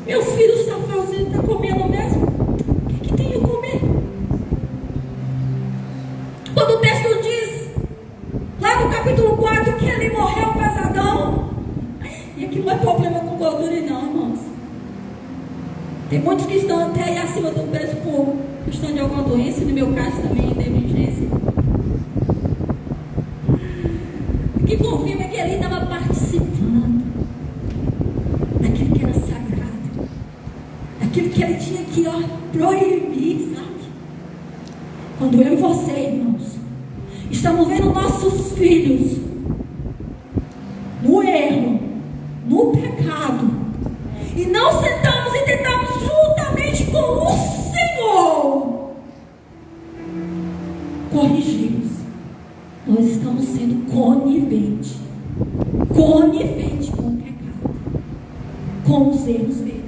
Meus filhos estão fazendo, estão comendo mesmo? O que tem a comer? Quando o texto diz, lá no capítulo 4, que ele morreu pesadão. E aqui não é problema com gordura não, irmãos. Tem muitos que estão até aí acima do peso por questão de alguma doença, no meu caso também, negligência. O que confirma é que ele estava participando daquilo que era que ele tinha que proibir, sabe? Quando eu e você, irmãos, estamos vendo nossos filhos no erro, no pecado, e não sentamos e tentamos juntamente com o Senhor corrigi-los, nós estamos sendo coniventes com o pecado, com os erros deles.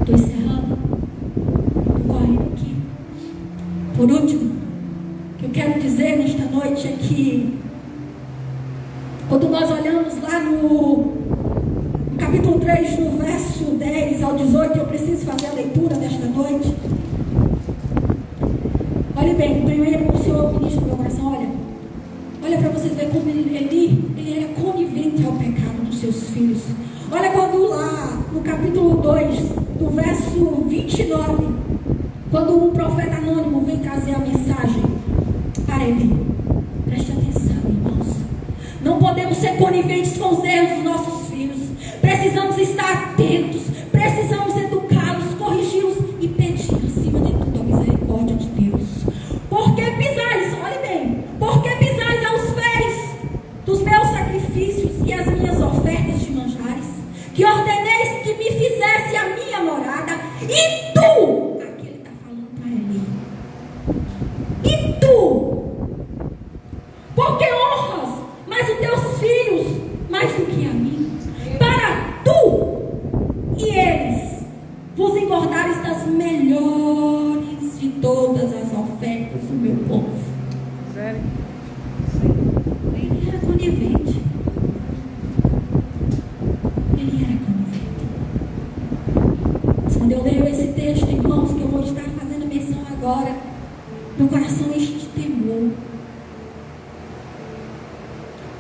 Estou encerrando, estou correndo aqui. Por último, o que eu quero dizer nesta noite é que quando nós olhamos lá no capítulo 3, no verso 10 ao 18, eu preciso fazer a leitura desta noite. Olhe bem, primeiro o Senhor ministra no meu coração, olha para vocês verem como ele era conivente ao pecado dos seus filhos. Olha quando lá no capítulo 2, do verso 29, quando um profeta anônimo vem trazer a mensagem para ele. Preste atenção, irmãos. Não podemos ser coniventes com os erros dos nossos filhos. Precisamos estar atentos, precisamos educá-los, corrigi-los e pedir acima de tudo a misericórdia de Deus. Porque pisais, olhe bem, porque pisais aos pés dos meus sacrifícios e as minhas ofertas de manjares, que ordeneis que me fizesse a minha morada, e tu, aqui ele está falando para ele, e tu, porque honras mais os teus filhos mais do que a mim, para tu e eles vos engordares das melhores de todas as ofertas do meu povo. Sério? Ele era conivente. Ele era conivente. Mas quando eu leio esse texto, irmãos, que eu vou estar fazendo menção agora, meu coração enche de temor.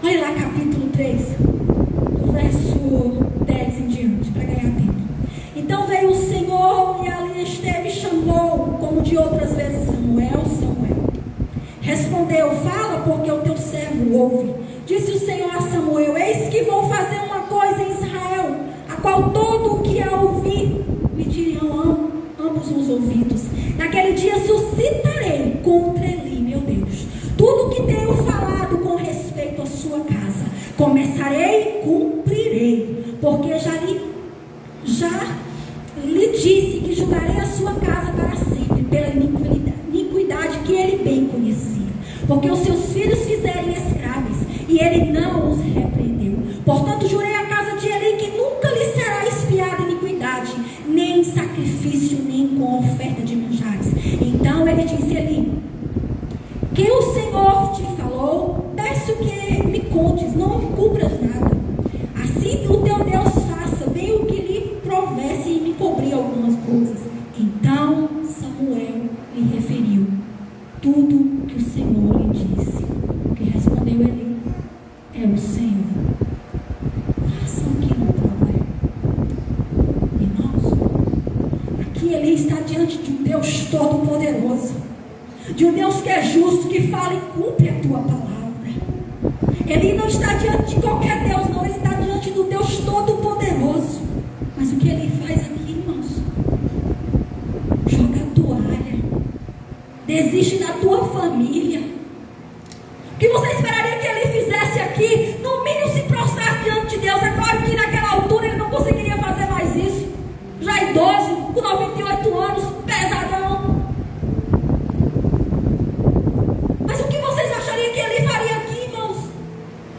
Olha lá capítulo 3, do verso 10 em diante, para ganhar tempo. Então veio o Senhor e ali esteve e chamou, como de outras vezes, Samuel, Samuel. Respondeu, fala, porque o teu servo ouve. Disse o Senhor a Samuel, eis que vou fazer uma coisa em Israel, a qual todo o que a ouvir me dirão ambos os ouvidos. Naquele dia suscitarei contra ele, meu Deus, tudo o que tenho falado com respeito à sua casa. Começarei e cumprirei, porque já lhe disse que julgarei a sua casa para sempre, pela iniquidade que ele bem conhecia. Porque os seus filhos fizerem escravos, e ele não os repreendeu. Portanto, jurei a casa de Eli que nunca lhe será expiada iniquidade, nem em sacrifício, nem com oferta de manjares. Então ele disse a Eli, que o Senhor te falou, peço que me contes, não me cubras nada. Assim o teu Deus faça bem o que lhe provesse e me cobrir algumas coisas. Então Samuel lhe referiu tudo que o Senhor lhe disse. O que respondeu ele é o Senhor. Façam o que lhe prover. Irmãos, aqui ele está diante de um Deus todo-poderoso, de um Deus que é justo, que fala e cumpre a tua palavra. Ele não está diante de qualquer Deus, não. Ele está diante do Deus todo-poderoso. Mas o que ele faz aqui, irmãos? Joga a toalha, desiste da tua família. O que você esperaria que ele fizesse aqui? No mínimo se prostrar diante de Deus. É claro que naquela altura ele não conseguiria fazer mais isso. Já idoso, com 98 anos, pesadão. Mas o que vocês achariam que ele faria aqui, irmãos?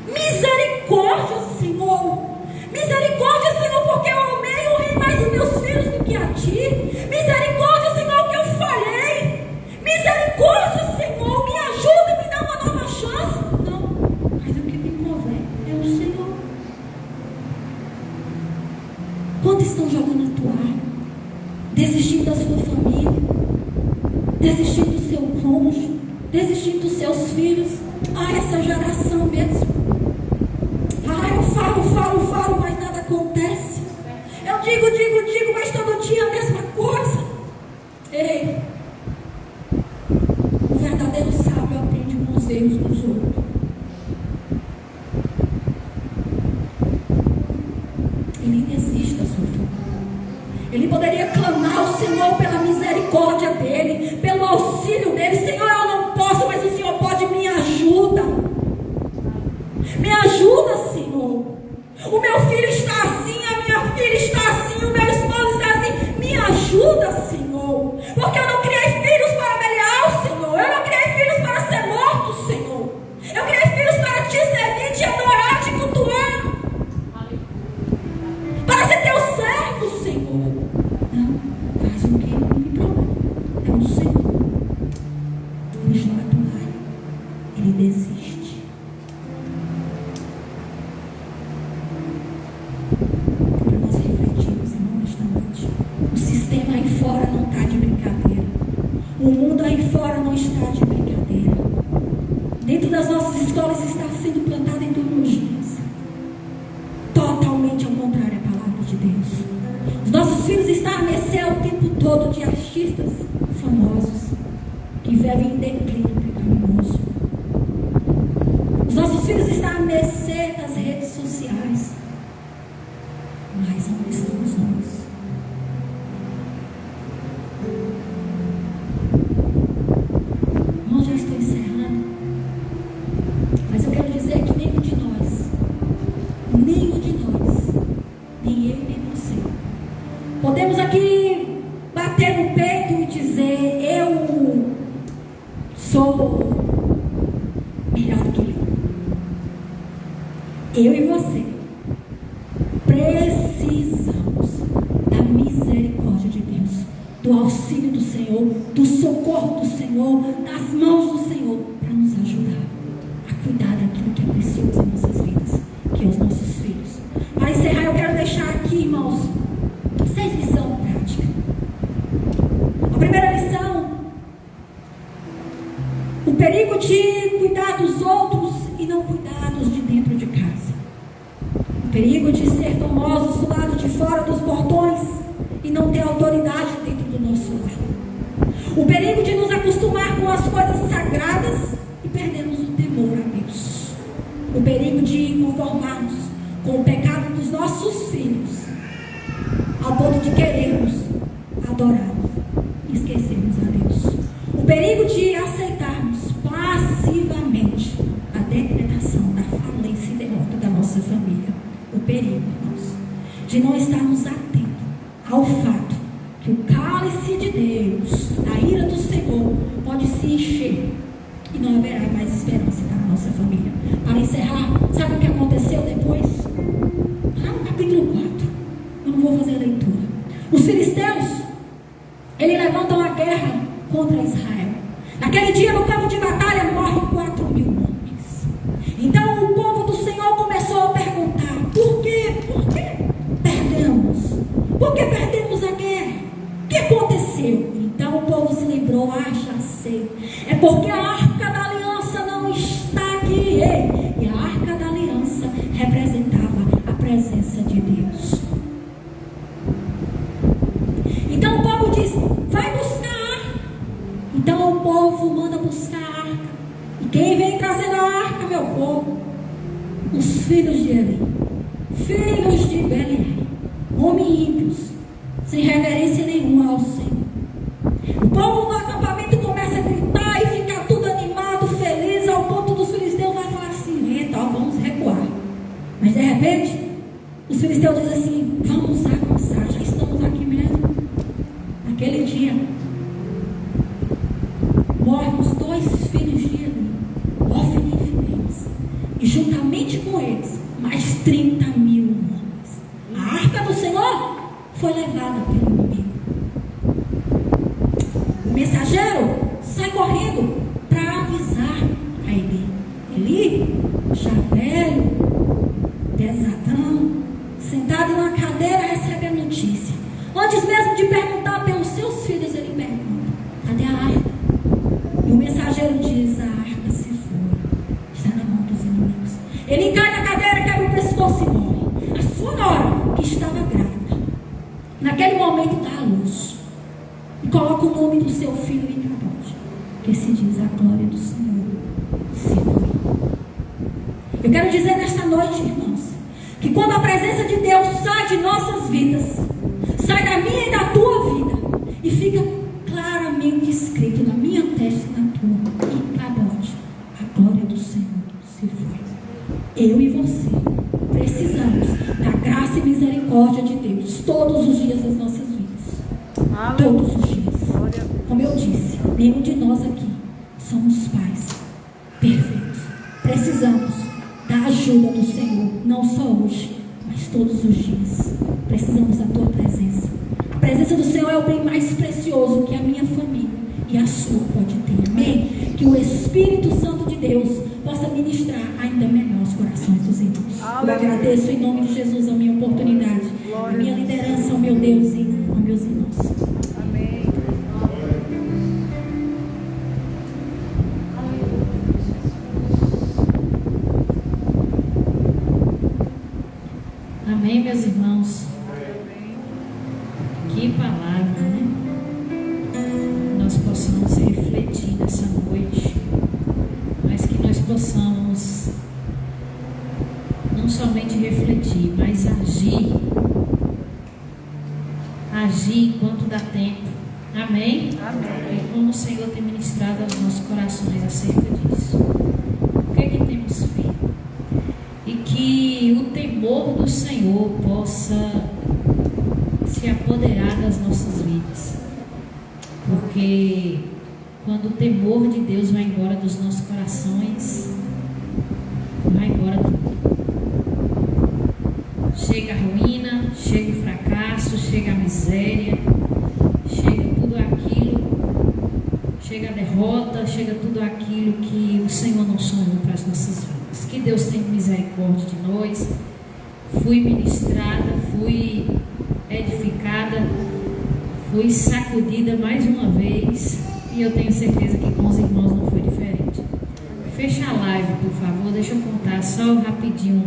Misericórdia, Senhor. Misericórdia, Senhor, porque eu amei e honrei mais os meus filhos do que a ti. Misericórdia, Senhor, que eu falhei. Misericórdia, Senhor, me ajuda, me dá uma nova chance. Não, mas o que me convém é o Senhor. Quantos estão jogando a toalha, desistindo da sua família, desistindo do seu cônjuge, desistindo dos seus filhos? Essa geração mesmo. Eu falo, mas nada acontece. Eu digo, mas todo dia a mesma coisa. Ei, o verdadeiro sábio aprende com os erros dos outros. Ele desiste da sua família. Ele poderia clamar ao Senhor pela misericórdia dele, pelo auxílio dele. Senhor, eu não posso, mas o Senhor pode, me ajuda. Me ajuda, Senhor. O meu filho está assim, a minha filha está assim, o meu esposo está assim. Me ajuda, Senhor. Porque eu não criei filhos para Belial, Senhor. Eu não criei filhos para ser mortos, Senhor. Eu criei filhos para te servir, te adorar, te cultuar. Para ser teu servo, Senhor. Não, faz o que ele me promete. É o Senhor. Ele joga a toalha. Ele desiste. Para nós refletirmos, irmão, esta noite. O sistema aí fora não está de brincadeira. O mundo aí fora não está de brincadeira. Dentro das nossas escolas está sendo plantada ideologias totalmente ao contrário à palavra de Deus. Os nossos filhos estão a mercê o tempo todo de artistas famosos que vivem em declínio pecaminoso. Os nossos filhos estão a mercê das redes sociais. Mas onde estamos nós? Irmão, já estou encerrando. Mas eu quero dizer que nenhum de nós, nem eu, nem você, podemos aqui bater no peito e dizer: eu sou melhor do que ele. Eu e você precisamos da misericórdia de Deus, do auxílio do Senhor, do socorro do Senhor, das mãos do Senhor, para nos ajudar a cuidar daquilo que é precioso em nossas vidas, que é os nossos filhos. Para encerrar, eu quero deixar aqui, irmãos, 6 lições práticas. A primeira lição: o perigo de cuidar dos outros e não cuidados de dentro de casa. O perigo de ser famosos do lado de fora dos portões e não ter autoridade dentro do nosso lar. O perigo de nos acostumar com as coisas sagradas e perdermos o temor a Deus. O perigo de conformarmos com o pecado dos nossos filhos, ao ponto de querermos adorá-lo e esquecermos a Deus. O perigo de aceitarmos passivamente a decretação da falência e derrota da nossa família. O perigo, irmãos, de não estarmos atentos ao fato que o cálice de Deus, a ira do Senhor, pode se encher e não haverá mais esperança para a nossa família. Para encerrar, sabe o que aconteceu depois? Lá no capítulo 4, eu não vou fazer a leitura. Os filisteus, eles levantam a guerra contra Israel. Naquele dia, no campo de batalha, morrem 4.000 homens. Então o povo do Senhor começou a perguntar: por quê? Por que perdemos? Por que perdemos a guerra? O que aconteceu? Então o povo se lembrou: já sei. É porque a arca da aliança não está aqui. E a arca da aliança representava a presença de Deus. Então o povo diz: vai buscar a arca. Então o povo manda buscar a arca. E quem vem trazendo a arca, meu povo? Os filhos de Eli, filhos de Belial, homens ímpios, sem reverência nenhuma ao Senhor. O povo no acampamento começa a gritar e ficar tudo animado, feliz, ao ponto dos filisteus vai falar assim: eita, vamos recuar. Mas de repente, os filisteus dizem assim: vamos avançar, já estamos aqui mesmo. Naquele dia, morrem os 2 filhos de Eli, Ofni e Finéias, e juntamente com eles, mais 30.000 homens. A arca do Senhor foi levada pelo inimigo. O mensageiro sai correndo para avisar a Eli. Eli, já velho, pesadão, sentado na cadeira, recebe a notícia. Antes mesmo de perguntar pelos seus filhos, ele pergunta: cadê a arca? E o mensageiro diz: a arca se foi, está na mão dos inimigos. Ele cai na cadeira, quebra o pescoço e morre. A sua nora, que estava grávida, naquele momento dá a luz e coloca o nome do seu filho em Icabode, que se diz: a glória do Senhor se foi. Eu quero dizer nesta noite, irmãos, que quando a presença de Deus sai de nossas vidas, sai da minha e eu e você precisamos da graça e misericórdia de Deus todos os dias das nossas vidas. Aleluia. Todos os dias. Glória a Deus. Como eu disse, nenhum de nós aqui somos pais perfeitos. Precisamos da ajuda do Senhor, não só hoje, mas todos os dias. Precisamos da tua presença. A presença do Senhor é o bem mais precioso que a minha família e a sua pode ter. Amém? Que o Espírito Santo de Deus possa ministrar ainda melhor os corações dos irmãos. Eu agradeço em nome de Jesus a minha oportunidade, a minha liderança ao meu Deus e aos meus irmãos. Amém. Amém, meus irmãos. Que palavra, né? Nós possamos refletir nessa noite, mas que nós possamos não somente refletir, mas agir enquanto dá tempo. Amém? Amém. E como o Senhor tem ministrado aos nossos corações acerca disso. O que é que temos feito? E que o temor do Senhor possa se apoderar das nossas vidas. Porque quando o temor de Deus vai embora dos nossos corações, vai embora tudo. Chega a ruína, chega o fracasso, chega a miséria, chega tudo aquilo, chega a derrota, chega tudo aquilo que o Senhor não sonhou para as nossas vidas. Que Deus tenha misericórdia de nós. Fui ministrada, fui edificada, fui sacudida mais uma vez, e eu tenho certeza que com os irmãos não foi diferente. Fecha a live, por favor, deixa eu contar só rapidinho